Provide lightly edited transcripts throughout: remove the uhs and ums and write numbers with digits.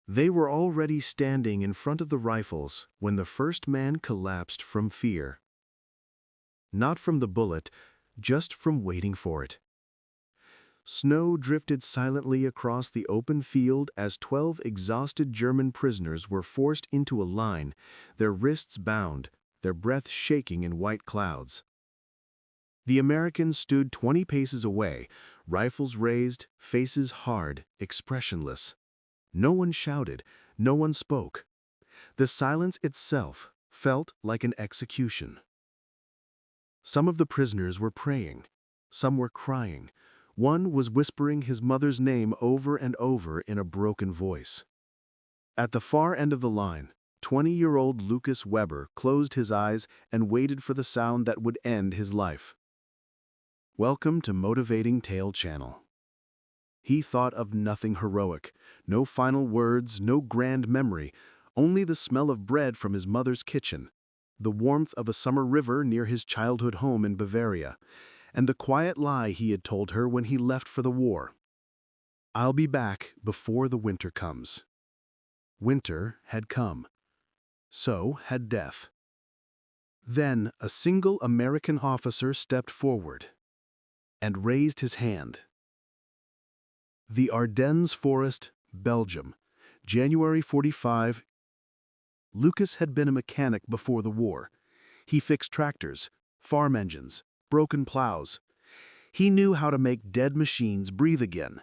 They were already standing in front of the rifles when the first man collapsed from fear. Not from the bullet, just from waiting for it. Snow drifted silently across the open field as 12 exhausted German prisoners were forced into a line, their wrists bound, their breath shaking in white clouds. The Americans stood 20 paces away, rifles raised, faces hard, expressionless. No one shouted, no one spoke. The silence itself felt like an execution. Some of the prisoners were praying. Some were crying. One was whispering his mother's name over and over in a broken voice. At the far end of the line, 20-year-old Lukas Weber closed his eyes and waited for the sound that would end his life. Welcome to Motivating Tale Channel. He thought of nothing heroic, no final words, no grand memory, only the smell of bread from his mother's kitchen, the warmth of a summer river near his childhood home in Bavaria, and the quiet lie he had told her when he left for the war. "I'll be back before the winter comes." Winter had come. So had death. Then a single American officer stepped forward and raised his hand. The Ardennes Forest, Belgium, January 45. Lukas had been a mechanic before the war. He fixed tractors, farm engines, broken plows. He knew how to make dead machines breathe again.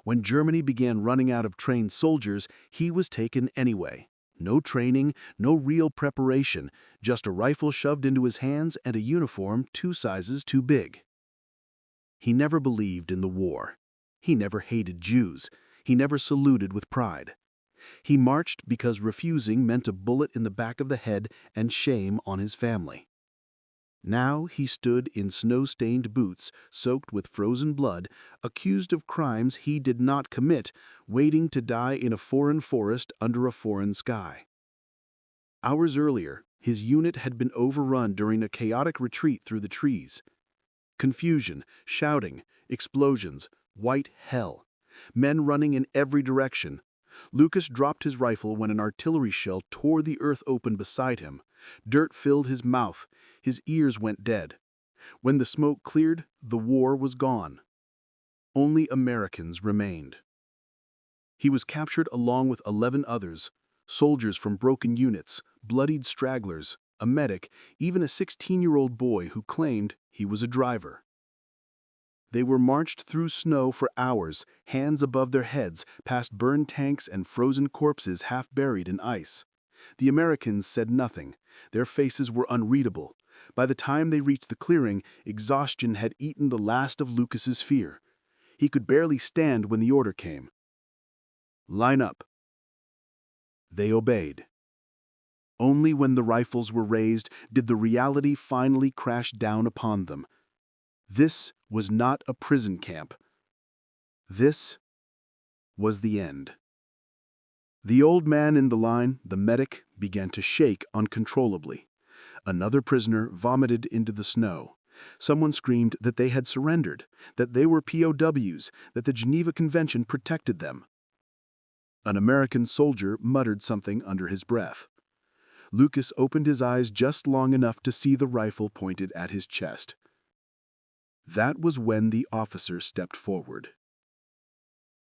When Germany began running out of trained soldiers, he was taken anyway. No training, no real preparation, just a rifle shoved into his hands and a uniform 2 sizes too big. He never believed in the war. He never hated Jews. He never saluted with pride. He marched because refusing meant a bullet in the back of the head and shame on his family. Now he stood in snow-stained boots, soaked with frozen blood, accused of crimes he did not commit, waiting to die in a foreign forest under a foreign sky. Hours earlier, his unit had been overrun during a chaotic retreat through the trees. Confusion, shouting, explosions, white hell. Men running in every direction. Lukas dropped his rifle when an artillery shell tore the earth open beside him. Dirt filled his mouth. His ears went dead. When the smoke cleared, the war was gone. Only Americans remained. He was captured along with 11 others, soldiers from broken units, bloodied stragglers, a medic, even a 16-year-old boy who claimed he was a driver. They were marched through snow for hours, hands above their heads, past burned tanks and frozen corpses half buried in ice. The Americans said nothing. Their faces were unreadable. By the time they reached the clearing, exhaustion had eaten the last of Lukas's fear. He could barely stand when the order came. "Line up." They obeyed. Only when the rifles were raised did the reality finally crash down upon them. This was not a prison camp. This was the end. The old man in the line, the medic, began to shake uncontrollably. Another prisoner vomited into the snow. Someone screamed that they had surrendered, that they were POWs, that the Geneva Convention protected them. An American soldier muttered something under his breath. Lukas opened his eyes just long enough to see the rifle pointed at his chest. That was when the officer stepped forward.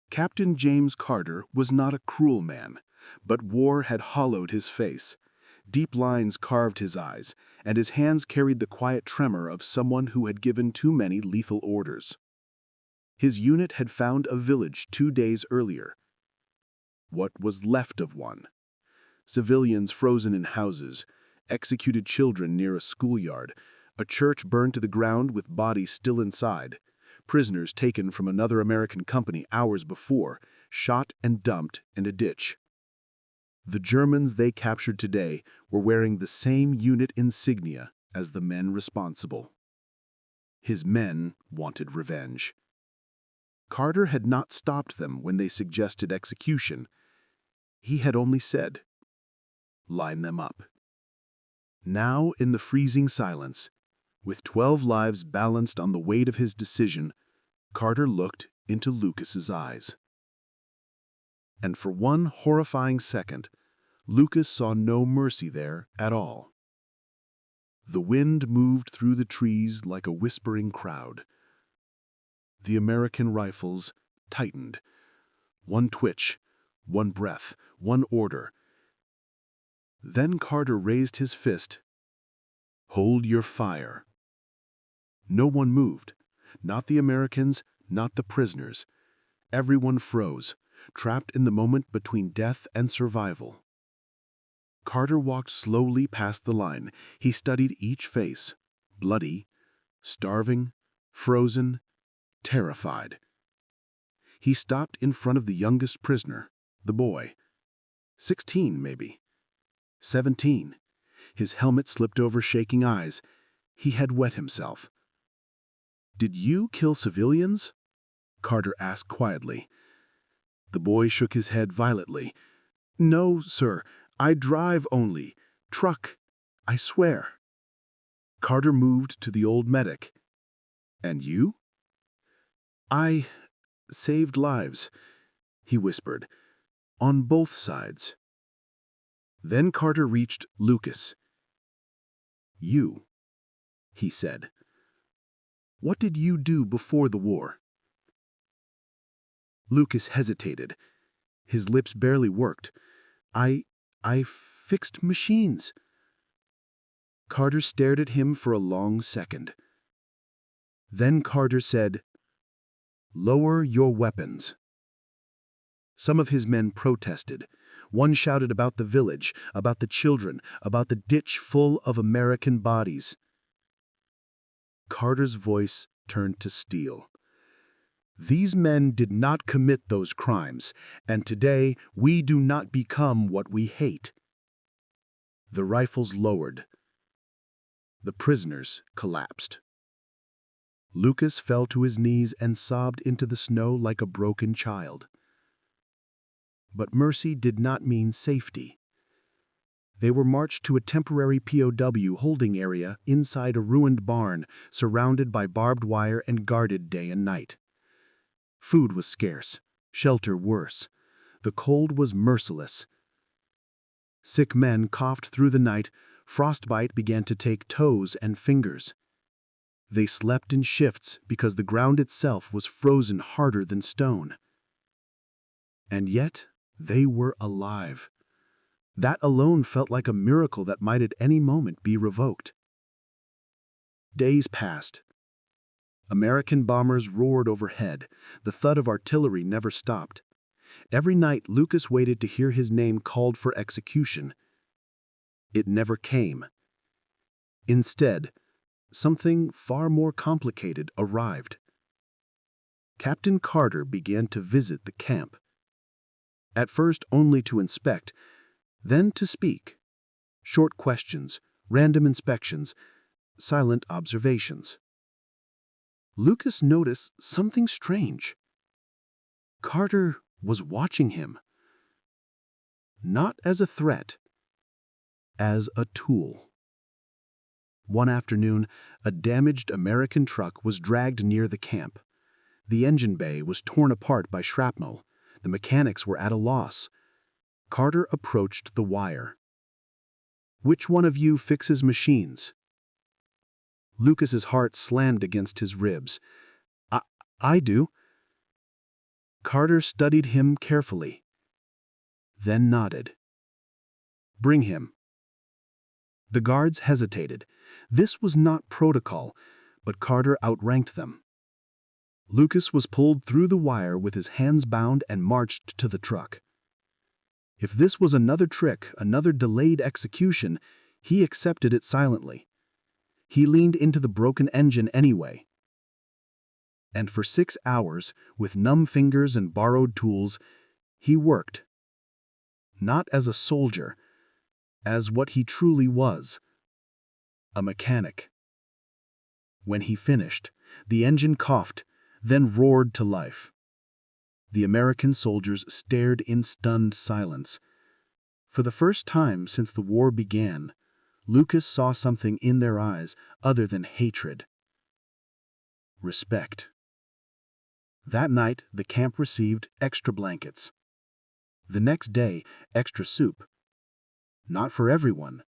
Captain James Carter was not a cruel man, but war had hollowed his face. Deep lines carved his eyes, and his hands carried the quiet tremor of someone who had given too many lethal orders. His unit had found a village 2 days earlier. What was left of one? Civilians frozen in houses, executed children near a schoolyard, a church burned to the ground with bodies still inside, prisoners taken from another American company hours before, shot and dumped in a ditch. The Germans they captured today were wearing the same unit insignia as the men responsible. His men wanted revenge. Carter had not stopped them when they suggested execution. He had only said, "Line them up." Now, in the freezing silence, with 12 lives balanced on the weight of his decision, Carter looked into Lukas's eyes. And for one horrifying second, Lukas saw no mercy there at all. The wind moved through the trees like a whispering crowd. The American rifles tightened. One twitch, one breath, one order. Then Carter raised his fist. "Hold your fire." No one moved. Not the Americans, not the prisoners. Everyone froze, trapped in the moment between death and survival. Carter walked slowly past the line. He studied each face, bloody, starving, frozen, terrified. He stopped in front of the youngest prisoner, the boy. 16, maybe. 17. His helmet slipped over shaking eyes. He had wet himself. "Did you kill civilians?" Carter asked quietly. The boy shook his head violently. "No, sir. I drive only. Truck. I swear." Carter moved to the old medic. "And you?" "I saved lives," he whispered, "on both sides." Then Carter reached Lukas. "You," he said. "What did you do before the war?" Lukas hesitated. His lips barely worked. I fixed machines." Carter stared at him for a long second. Then Carter said, "Lower your weapons." Some of his men protested. One shouted about the village, about the children, about the ditch full of American bodies. Carter's voice turned to steel. "These men did not commit those crimes, and today we do not become what we hate." The rifles lowered. The prisoners collapsed. Lukas fell to his knees and sobbed into the snow like a broken child. But mercy did not mean safety. They were marched to a temporary POW holding area inside a ruined barn, surrounded by barbed wire and guarded day and night. Food was scarce, shelter worse. The cold was merciless. Sick men coughed through the night. Frostbite began to take toes and fingers. They slept in shifts because the ground itself was frozen harder than stone. And yet, they were alive. That alone felt like a miracle that might at any moment be revoked. Days passed. American bombers roared overhead. The thud of artillery never stopped. Every night, Lukas waited to hear his name called for execution. It never came. Instead, something far more complicated arrived. Captain Carter began to visit the camp. At first only to inspect, then to speak. Short questions, random inspections, silent observations. Lukas noticed something strange. Carter was watching him. Not as a threat, as a tool. One afternoon, a damaged American truck was dragged near the camp. The engine bay was torn apart by shrapnel. The mechanics were at a loss. Carter approached the wire. "Which one of you fixes machines?" Lukas's heart slammed against his ribs. I do." Carter studied him carefully, then nodded. "Bring him." The guards hesitated. This was not protocol, but Carter outranked them. Lukas was pulled through the wire with his hands bound and marched to the truck. If this was another trick, another delayed execution, he accepted it silently. He leaned into the broken engine anyway. And for 6 hours, with numb fingers and borrowed tools, he worked. Not as a soldier, as what he truly was, a mechanic. When he finished, the engine coughed, then roared to life. The American soldiers stared in stunned silence. For the first time since the war began, Lukas saw something in their eyes other than hatred. Respect. That night, the camp received extra blankets. The next day, extra soup. Not for everyone.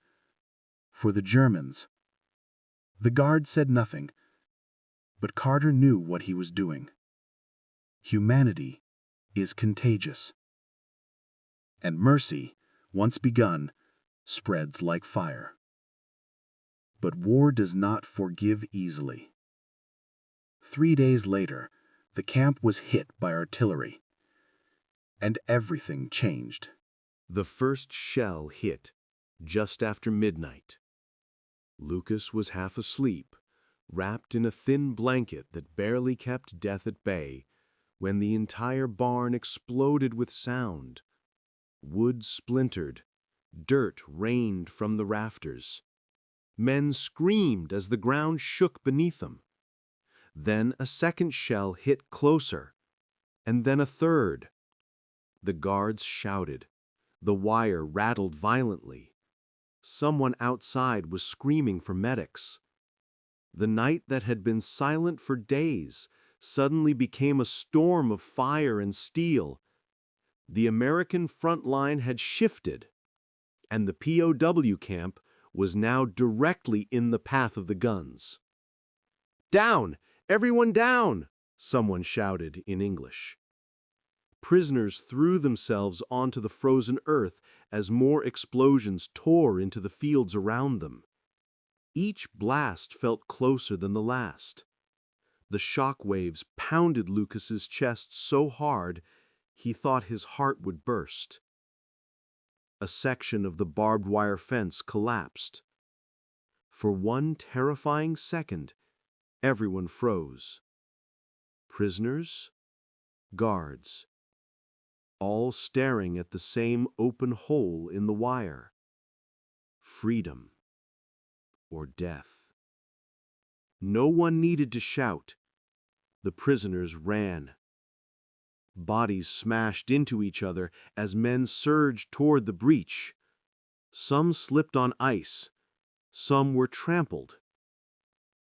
For the Germans. The guard said nothing, but Carter knew what he was doing. Humanity is contagious. And mercy, once begun, spreads like fire. But war does not forgive easily. 3 days later, the camp was hit by artillery, and everything changed. The first shell hit just after midnight. Lukas was half asleep, wrapped in a thin blanket that barely kept death at bay, when the entire barn exploded with sound. Wood splintered, dirt rained from the rafters. Men screamed as the ground shook beneath them. Then a second shell hit closer, and then a third. The guards shouted. The wire rattled violently. Someone outside was screaming for medics. The night that had been silent for days suddenly became a storm of fire and steel. The American front line had shifted, and the POW camp was now directly in the path of the guns. "Down! Everyone down!" someone shouted in English. Prisoners threw themselves onto the frozen earth as more explosions tore into the fields around them. Each blast felt closer than the last. The shock waves pounded Lukas's chest so hard he thought his heart would burst. A section of the barbed wire fence collapsed. For one terrifying second, everyone froze. Prisoners, guards, all staring at the same open hole in the wire. Freedom or death. No one needed to shout. The prisoners ran. Bodies smashed into each other as men surged toward the breach. Some slipped on ice. Some were trampled.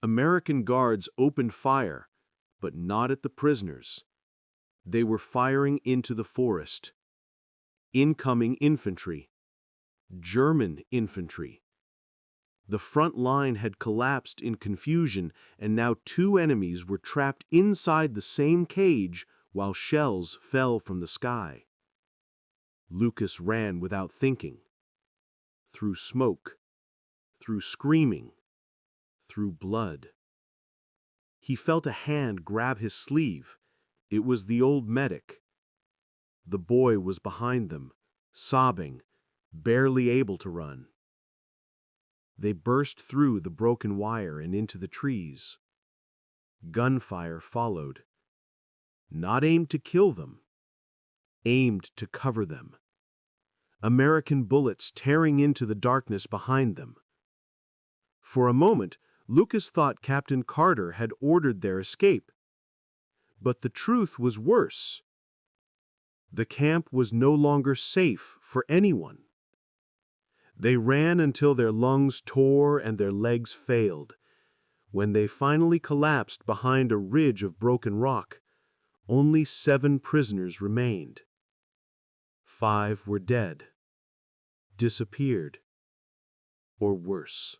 American guards opened fire, but not at the prisoners. They were firing into the forest. Incoming infantry. German infantry. The front line had collapsed in confusion, and now two enemies were trapped inside the same cage while shells fell from the sky. Lukas ran without thinking. Through smoke, through screaming, through blood. He felt a hand grab his sleeve. It was the old medic. The boy was behind them, sobbing, barely able to run. They burst through the broken wire and into the trees. Gunfire followed. Not aimed to kill them, aimed to cover them. American bullets tearing into the darkness behind them. For a moment, Lukas thought Captain Carter had ordered their escape. But the truth was worse. The camp was no longer safe for anyone. They ran until their lungs tore and their legs failed. When they finally collapsed behind a ridge of broken rock, only 7 prisoners remained. 5 were dead, disappeared, or worse.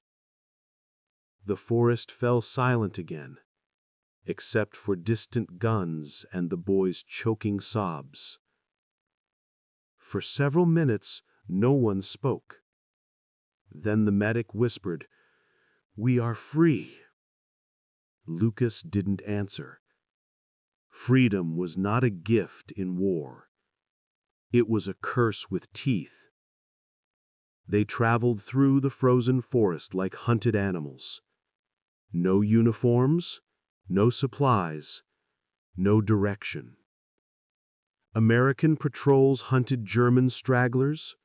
The forest fell silent again, except for distant guns and the boy's choking sobs. For several minutes, no one spoke. Then the medic whispered, "We are free." Lukas didn't answer. Freedom was not a gift in war. It was a curse with teeth. They traveled through the frozen forest like hunted animals. No uniforms, no supplies, no direction. American patrols hunted German stragglers.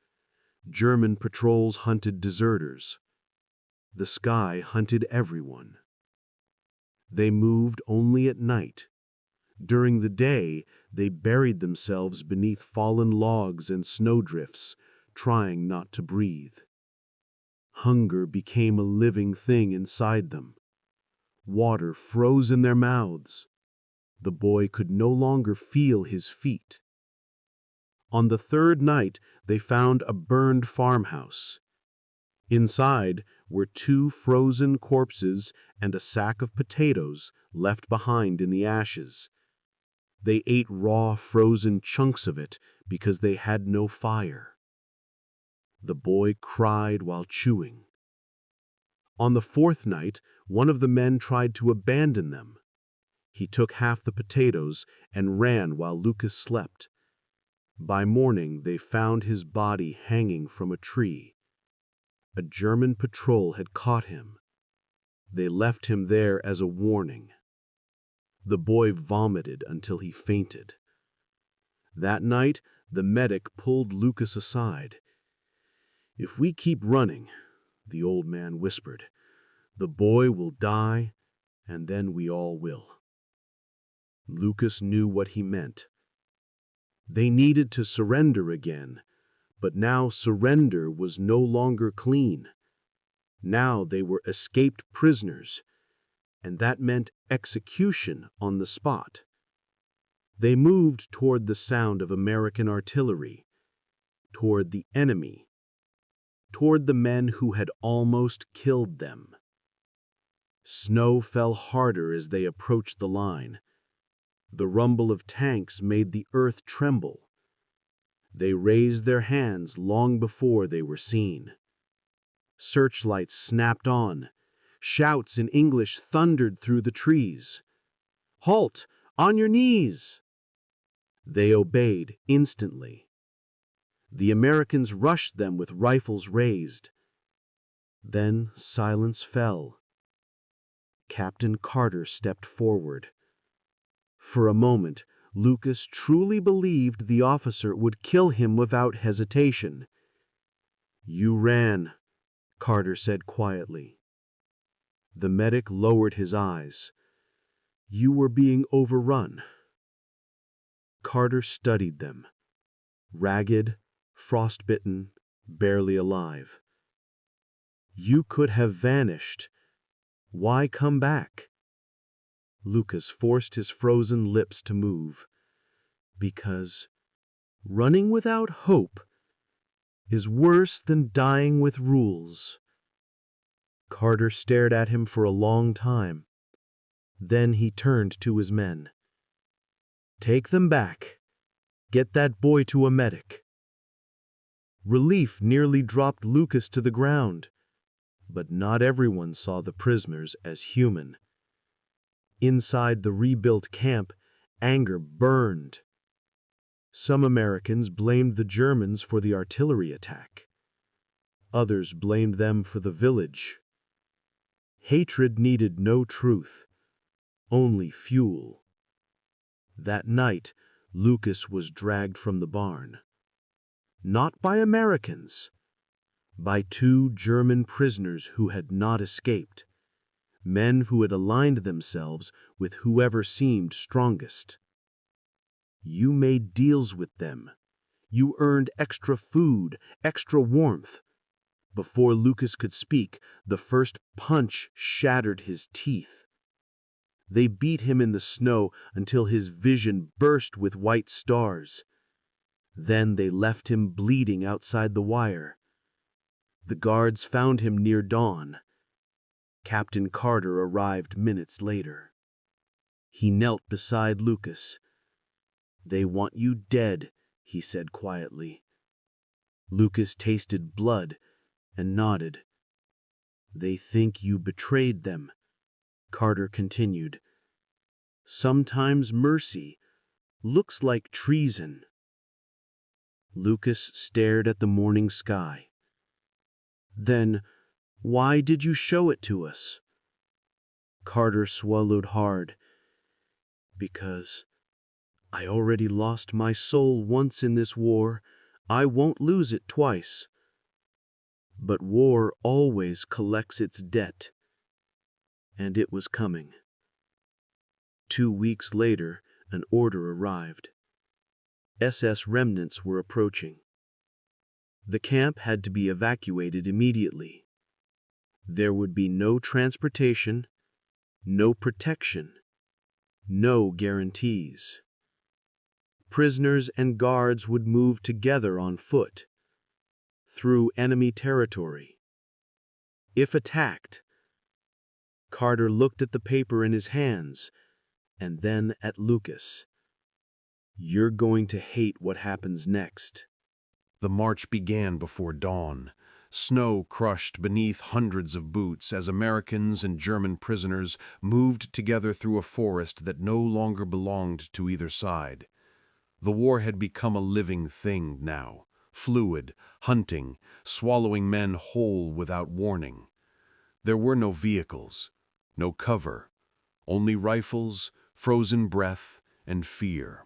German patrols hunted deserters. The sky hunted everyone. They moved only at night. During the day, they buried themselves beneath fallen logs and snowdrifts, trying not to breathe. Hunger became a living thing inside them. Water froze in their mouths. The boy could no longer feel his feet. On the third night, they found a burned farmhouse. Inside were 2 frozen corpses and a sack of potatoes left behind in the ashes. They ate raw, frozen chunks of it because they had no fire. The boy cried while chewing. On the 4th night, one of the men tried to abandon them. He took half the potatoes and ran while Lukas slept. By morning, they found his body hanging from a tree. A German patrol had caught him. They left him there as a warning. The boy vomited until he fainted. That night, the medic pulled Lukas aside. "If we keep running," the old man whispered, "the boy will die, and then we all will." Lukas knew what he meant. They needed to surrender again, but now surrender was no longer clean. Now they were escaped prisoners, and that meant execution on the spot. They moved toward the sound of American artillery, toward the enemy, toward the men who had almost killed them. Snow fell harder as they approached the line. The rumble of tanks made the earth tremble. They raised their hands long before they were seen. Searchlights snapped on. Shouts in English thundered through the trees. "Halt! On your knees!" They obeyed instantly. The Americans rushed them with rifles raised. Then silence fell. Captain Carter stepped forward. For a moment, Lukas truly believed the officer would kill him without hesitation. "You ran," Carter said quietly. The medic lowered his eyes. "You were being overrun." Carter studied them. Ragged, frostbitten, barely alive. "You could have vanished. Why come back?" Lukas forced his frozen lips to move. "Because running without hope is worse than dying with rules." Carter stared at him for a long time. Then he turned to his men. "Take them back. Get that boy to a medic." Relief nearly dropped Lukas to the ground, but not everyone saw the prisoners as human. Inside the rebuilt camp, anger burned. Some Americans blamed the Germans for the artillery attack. Others blamed them for the village. Hatred needed no truth, only fuel. That night, Lukas was dragged from the barn. Not by Americans, by 2 German prisoners who had not escaped, men who had aligned themselves with whoever seemed strongest. "You made deals with them. You earned extra food, extra warmth." Before Lukas could speak, the first punch shattered his teeth. They beat him in the snow until his vision burst with white stars. Then they left him bleeding outside the wire. The guards found him near dawn. Captain Carter arrived minutes later. He knelt beside Lukas. "They want you dead," he said quietly. Lukas tasted blood and nodded. "They think you betrayed them," Carter continued. "Sometimes mercy looks like treason." Lukas stared at the morning sky. "Then why did you show it to us?" Carter swallowed hard. "Because I already lost my soul once in this war. I won't lose it twice. But war always collects its debt." And it was coming. 2 weeks later, an order arrived. SS remnants were approaching. The camp had to be evacuated immediately. There would be no transportation, no protection, no guarantees. Prisoners and guards would move together on foot, through enemy territory. If attacked, Carter looked at the paper in his hands and then at Lukas. "You're going to hate what happens next." The march began before dawn. Snow crushed beneath hundreds of boots as Americans and German prisoners moved together through a forest that no longer belonged to either side. The war had become a living thing now, fluid, hunting, swallowing men whole without warning. There were no vehicles, no cover, only rifles, frozen breath, and fear.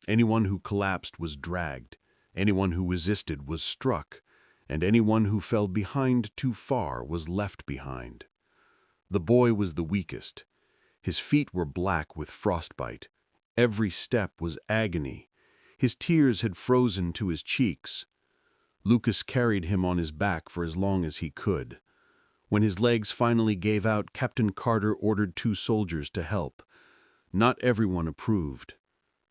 Anyone who collapsed was dragged, anyone who resisted was struck, and anyone who fell behind too far was left behind. The boy was the weakest. His feet were black with frostbite. Every step was agony. His tears had frozen to his cheeks. Lukas carried him on his back for as long as he could. When his legs finally gave out, Captain Carter ordered 2 soldiers to help. Not everyone approved.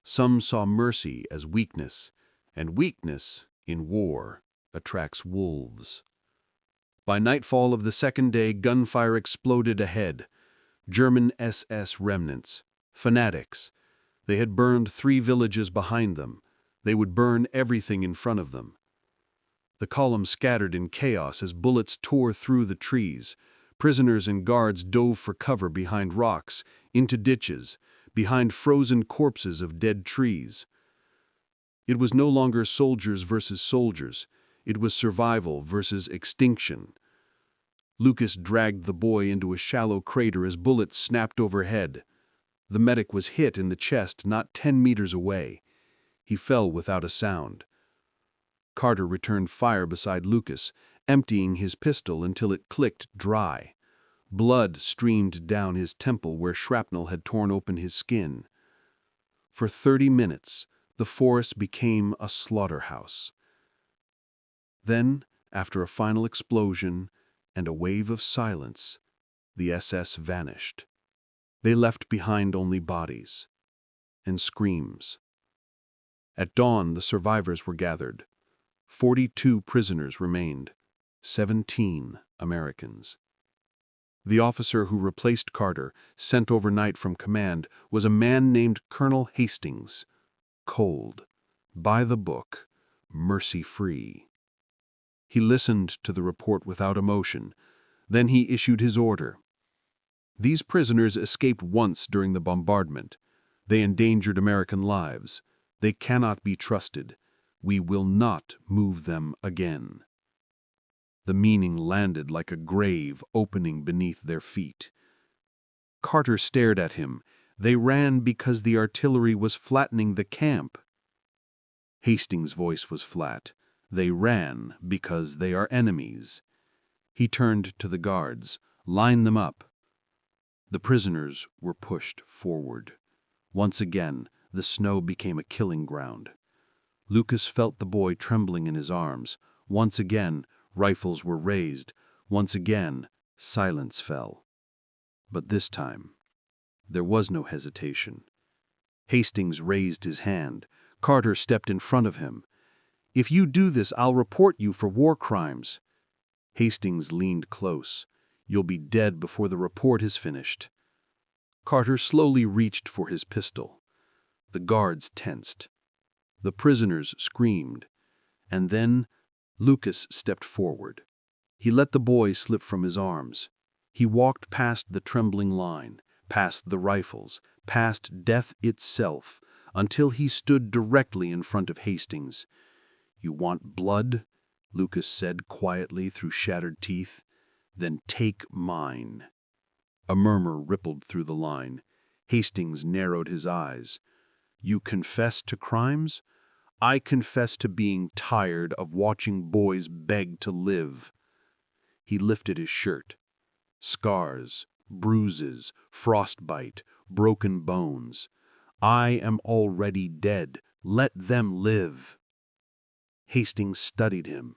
Some saw mercy as weakness, and weakness, in war, attracts wolves. By nightfall of the second day, gunfire exploded ahead. German SS remnants, fanatics. They had burned 3 villages behind them. They would burn everything in front of them. The column scattered in chaos as bullets tore through the trees. Prisoners and guards dove for cover behind rocks, into ditches, behind frozen corpses of dead trees. It was no longer soldiers versus soldiers. It was survival versus extinction. Lukas dragged the boy into a shallow crater as bullets snapped overhead. The medic was hit in the chest not 10 meters away. He fell without a sound. Carter returned fire beside Lukas, emptying his pistol until it clicked dry. Blood streamed down his temple where shrapnel had torn open his skin. For 30 minutes, the forest became a slaughterhouse. Then, after a final explosion and a wave of silence, the SS vanished. They left behind only bodies and screams. At dawn, the survivors were gathered. 42 prisoners remained, 17 Americans. The officer who replaced Carter, sent overnight from command, was a man named Colonel Hastings. Cold, by the book, mercy-free. He listened to the report without emotion. Then he issued his order. These prisoners escaped once during the bombardment. They endangered American lives. They cannot be trusted. We will not move them again. The meaning landed like a grave opening beneath their feet. Carter stared at him. They ran because the artillery was flattening the camp. Hastings' voice was flat. They ran because they are enemies. He turned to the guards. Line them up. The prisoners were pushed forward. Once again, the snow became a killing ground. Lukas felt the boy trembling in his arms. Once again, rifles were raised. Once again, silence fell. But this time, there was no hesitation. Hastings raised his hand. Carter stepped in front of him. "If you do this, I'll report you for war crimes." Hastings leaned close. "You'll be dead before the report is finished." Carter slowly reached for his pistol. The guards tensed. The prisoners screamed. And then Lukas stepped forward. He let the boy slip from his arms. He walked past the trembling line, past the rifles, past death itself, until he stood directly in front of Hastings. "You want blood?" Lukas said quietly through shattered teeth. "Then take mine." A murmur rippled through the line. Hastings narrowed his eyes. "You confess to crimes?" "I confess to being tired of watching boys beg to live." He lifted his shirt. Scars, bruises, frostbite, broken bones. "I am already dead. Let them live." Hastings studied him.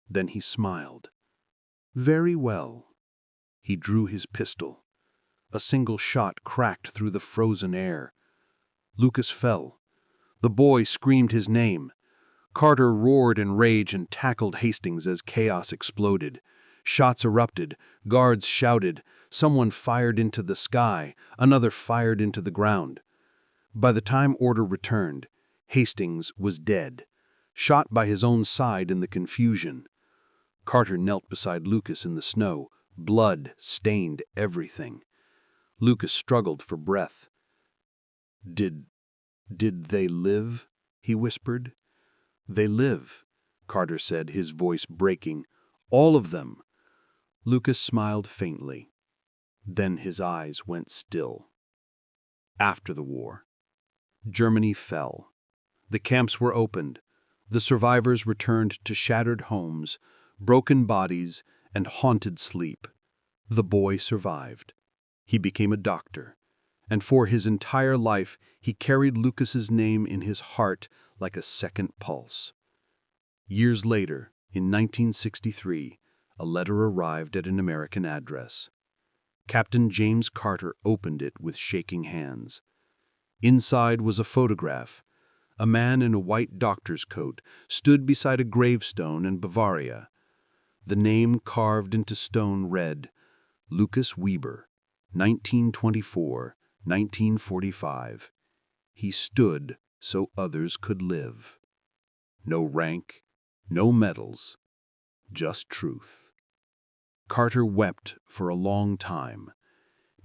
Then he smiled. "Very well." He drew his pistol. A single shot cracked through the frozen air. Lukas fell. The boy screamed his name. Carter roared in rage and tackled Hastings as chaos exploded. Shots erupted, guards shouted, someone fired into the sky, another fired into the ground. By the time order returned, Hastings was dead, shot by his own side in the confusion. Carter knelt beside Lukas in the snow. Blood stained everything. Lukas struggled for breath. Did they live?" he whispered. "They live," Carter said, his voice breaking. "All of them." Lukas smiled faintly. Then his eyes went still. After the war, Germany fell. The camps were opened. The survivors returned to shattered homes, broken bodies, and haunted sleep. The boy survived. He became a doctor, and for his entire life he carried Lukas's name in his heart like a second pulse. Years later, in 1963, a letter arrived at an American address. Captain James Carter opened it with shaking hands. Inside was a photograph. A man in a white doctor's coat stood beside a gravestone in Bavaria. The name carved into stone read, Lukas Weber, 1924-1945. He stood so others could live. No rank, no medals, just truth. Carter wept for a long time,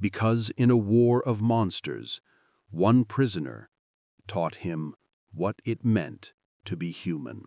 because in a war of monsters, one prisoner taught him what it meant to be human.